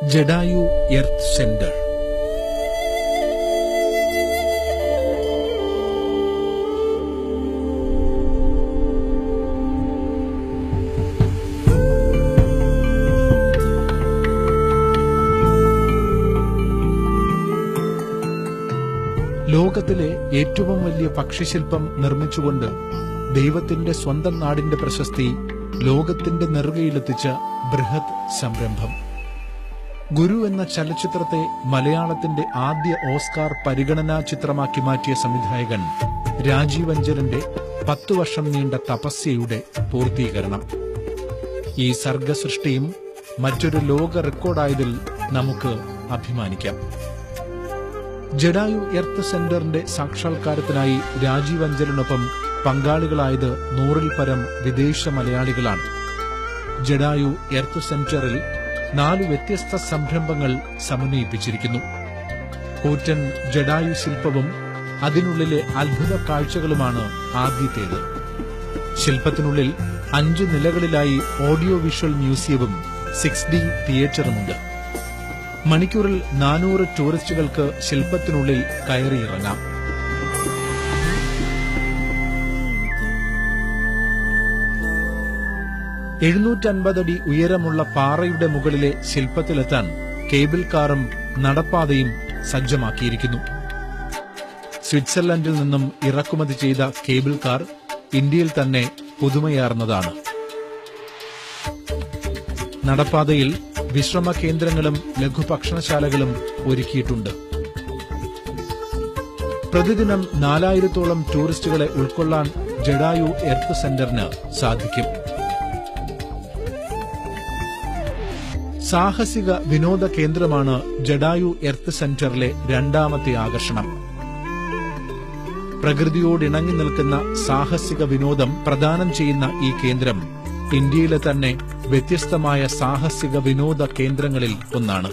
Jatayu earth centre. ലോകത്തിലെ ഏറ്റവും വലിയ പക്ഷിശില്പം നിർമ്മിച്ചുകൊണ്ട് ദൈവത്തിന്റെ സ്വന്തം നാടിന്റെ പ്രശസ്തി ലോകത്തിന്റെ നെറുകയിലെത്തിച്ച ബൃഹത് സംരംഭം. ഗുരു എന്ന ചലച്ചിത്രത്തെ മലയാളത്തിന്റെ ആദ്യ ഓസ്കാർ പരിഗണനാ ചിത്രമാക്കി മാറ്റിയ സംവിധായകൻ രാജീവ് അഞ്ചലിന്റെ 10 വർഷം നീണ്ട തപസ്യയുടെ പൂർത്തീകരണം. ഈ സർഗസൃഷ്ടിയും മറ്റൊരു ലോക റെക്കോർഡായതിൽ നമുക്ക് അഭിമാനിക്കാം. ജഡായു എർത്ത് സെന്ററിന്റെ സാക്ഷാത്കാരത്തിനായി രാജീവ് അഞ്ചലിനൊപ്പം പങ്കാളികളായത് 100-ൽ പരം വിദേശ മലയാളികളാണ്. ജഡായു എർത്ത് സെന്ററിൽ 4 വ്യത്യസ്ത സംരംഭങ്ങൾ സമന്വയിപ്പിച്ചിരിക്കുന്നു. കൂറ്റൻ ജഡായു ശില്പവും അതിനുള്ളിലെ അത്ഭുത കാഴ്ചകളുമാണ് ആദ്യത്തേത്. ശില്പത്തിനുള്ളിൽ 5 നിലകളിലായി ഓഡിയോ വിഷ്വൽ മ്യൂസിയവും 6D തിയേറ്ററുമുണ്ട്. മണിക്കൂറിൽ 400 ടൂറിസ്റ്റുകൾക്ക് ശില്പത്തിനുള്ളിൽ കയറിയിറങ്ങാം. അടി ഉയരമുള്ള പാറയുടെ മുകളിലെ ശില്പത്തിലെത്താൻ കേബിൾ കാറും നടപ്പാതയും സജ്ജമാക്കിയിരിക്കുന്നു. സ്വിറ്റ്സർലൻഡിൽ നിന്നും ഇറക്കുമതി ചെയ്ത കേബിൾ കാർ ഇന്ത്യയിൽ തന്നെ പുതുമയാർന്നതാണ്. നടപ്പാതയിൽ വിശ്രമ കേന്ദ്രങ്ങളും ലഘുഭക്ഷണശാലകളും ഒരുക്കിയിട്ടുണ്ട്. പ്രതിദിനം 4000-ഓളം ടൂറിസ്റ്റുകളെ ഉൾക്കൊള്ളാൻ ജഡായു എർത്ത് സെന്ററിന് സാധിക്കും. സാഹസിക വിനോദ കേന്ദ്രമാണ് ജഡായു എർത്ത് സെന്ററിലെ രണ്ടാമത്തെ ആകർഷണം. പ്രകൃതിയോടിണങ്ങി നിൽക്കുന്ന സാഹസിക വിനോദം പ്രദാനം ചെയ്യുന്ന ഈ കേന്ദ്രം ഇന്ത്യയിലെ തന്നെ വ്യത്യസ്തമായ സാഹസിക വിനോദ കേന്ദ്രങ്ങളിൽ ഒന്നാണ്.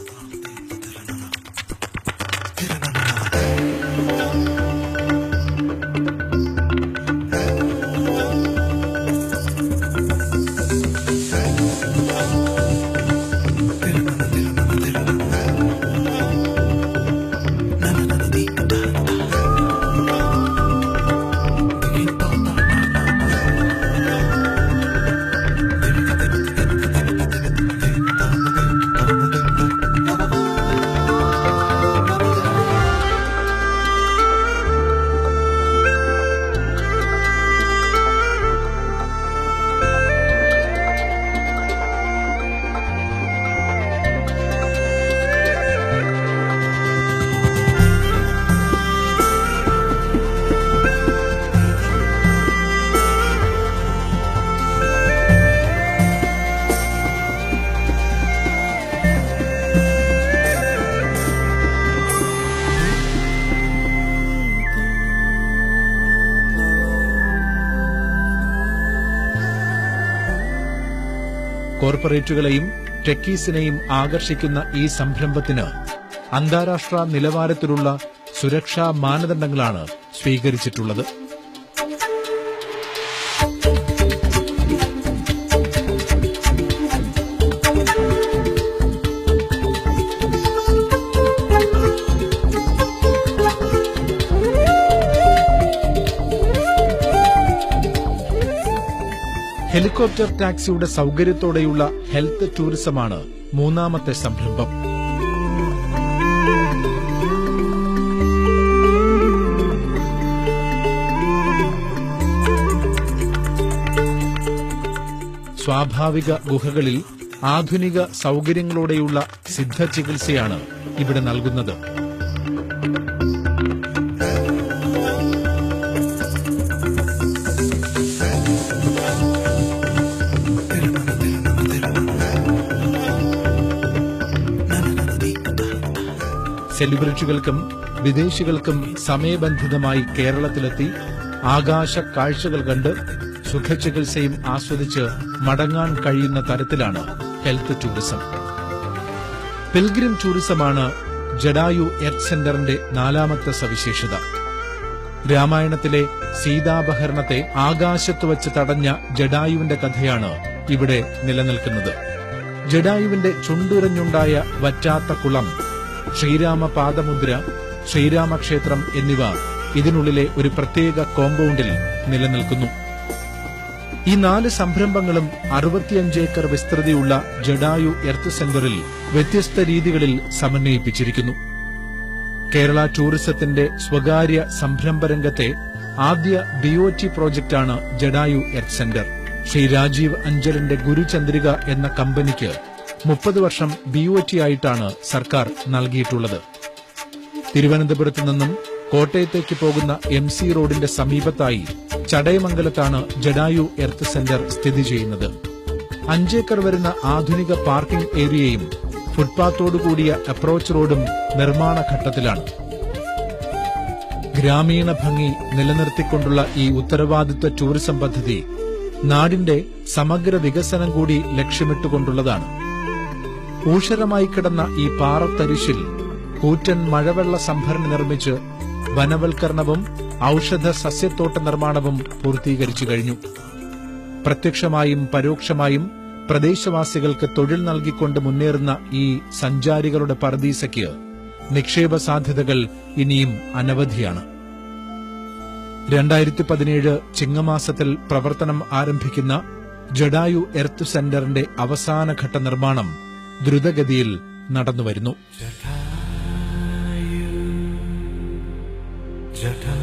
കോർപ്പറേറ്റുകളെയും ടെക്കീസിനെയും ആകർഷിക്കുന്ന ഈ സംരംഭത്തിന് അന്താരാഷ്ട്ര നിലവാരത്തിലുള്ള സുരക്ഷാ മാനദണ്ഡങ്ങളാണ് സ്വീകരിച്ചിട്ടുള്ളത്. ഹെലികോപ്റ്റർ ടാക്സിയുടെ സൌകര്യത്തോടെയുള്ള ഹെൽത്ത് ടൂറിസമാണ് മൂന്നാമത്തെ സംരംഭം. സ്വാഭാവിക ഗുഹകളിൽ ആധുനിക സൌകര്യങ്ങളോടെയുള്ള സിദ്ധ ചികിത്സയാണ് ഇവിടെ നൽകുന്നത്. സെലിബ്രിറ്റികൾക്കും വിദേശികൾക്കും സമയബന്ധിതമായി കേരളത്തിലെത്തി ആകാശ കാഴ്ചകൾ കണ്ട് സുഖചികിത്സയും ആസ്വദിച്ച് മടങ്ങാൻ കഴിയുന്ന തരത്തിലാണ് ഹെൽത്ത് ടൂറിസം. പിൽഗ്രിം ടൂറിസമാണ് ജഡായു എർത്ത് സെന്ററിന്റെ 4ാമത്തെ സവിശേഷത. രാമായണത്തിലെ സീതാപഹരണത്തെ ആകാശത്ത് വച്ച് തടഞ്ഞ ജഡായുവിന്റെ കഥയാണ് ഇവിടെ നിലനിൽക്കുന്നത്. ജഡായുവിന്റെ ചുണ്ടുരഞ്ഞുണ്ടായ വറ്റാത്ത കുളം, ശ്രീരാമ പാദമുദ്ര, ശ്രീരാമക്ഷേത്രം എന്നിവ ഇതിനുള്ളിലെ ഒരു പ്രത്യേക കോമ്പൗണ്ടിൽ നിലനിൽക്കുന്നു. ഈ 4 സംരംഭങ്ങളും 65 ഏക്കർ വിസ്തൃതിയുള്ള ജഡായു എർത്ത് സെന്ററിൽ വ്യത്യസ്ത രീതികളിൽ സമന്വയിപ്പിച്ചിരിക്കുന്നു. കേരള ടൂറിസത്തിന്റെ സ്വകാര്യ സംരംഭരംഗത്തെ ആദ്യ BOT പ്രോജക്റ്റാണ് ജഡായു എർത്ത് സെന്റർ. ശ്രീ രാജീവ് അഞ്ചലിന്റെ ഗുരുചന്ദ്രിക എന്ന കമ്പനിക്ക് 30 വർഷം BOT ആയിട്ടാണ് സർക്കാർ നൽകിയിട്ടുള്ളത്. തിരുവനന്തപുരത്ത് നിന്നും കോട്ടയത്തേക്ക് പോകുന്ന MC റോഡിന്റെ സമീപത്തായി ചടയമംഗലത്താണ് ജഡായു എർത്ത് സെന്റർ സ്ഥിതി ചെയ്യുന്നത്. 5 ഏക്കർ വരുന്ന ആധുനിക പാർക്കിംഗ് ഏരിയയും ഫുട്പാത്തോടുകൂടിയ അപ്രോച്ച് റോഡും നിർമ്മാണ ഘട്ടത്തിലാണ്. ഗ്രാമീണ ഭംഗി നിലനിർത്തിക്കൊണ്ടുള്ള ഈ ഉത്തരവാദിത്വ ടൂറിസം പദ്ധതി നാടിന്റെ സമഗ്ര വികസനം കൂടി ലക്ഷ്യമിട്ടുകൊണ്ടുള്ളതാണ്. ഊഷരമായി കിടന്ന ഈ പാറത്തരിശിൽ കൂറ്റൻ മഴവെള്ള സംഭരണി നിർമ്മിച്ച് വനവൽക്കരണവും ഔഷധ സസ്യത്തോട്ട നിർമ്മാണവും പൂർത്തീകരിച്ചു കഴിഞ്ഞു. പ്രത്യക്ഷമായും പരോക്ഷമായും പ്രദേശവാസികൾക്ക് തൊഴിൽ നൽകിക്കൊണ്ട് മുന്നേറുന്ന ഈ സഞ്ചാരികളുടെ പറുദീസയ്ക്ക് നിക്ഷേപ സാധ്യതകൾ ഇനിയും അനവധിയാണ്. 2017 ചിങ്ങമാസത്തിൽ പ്രവർത്തനം ആരംഭിക്കുന്ന ജഡായു എർത്ത് സെന്ററിന്റെ അവസാനഘട്ട നിർമ്മാണം ദ്രുതഗതിയിൽ നടന്നുവരുന്നു. Jata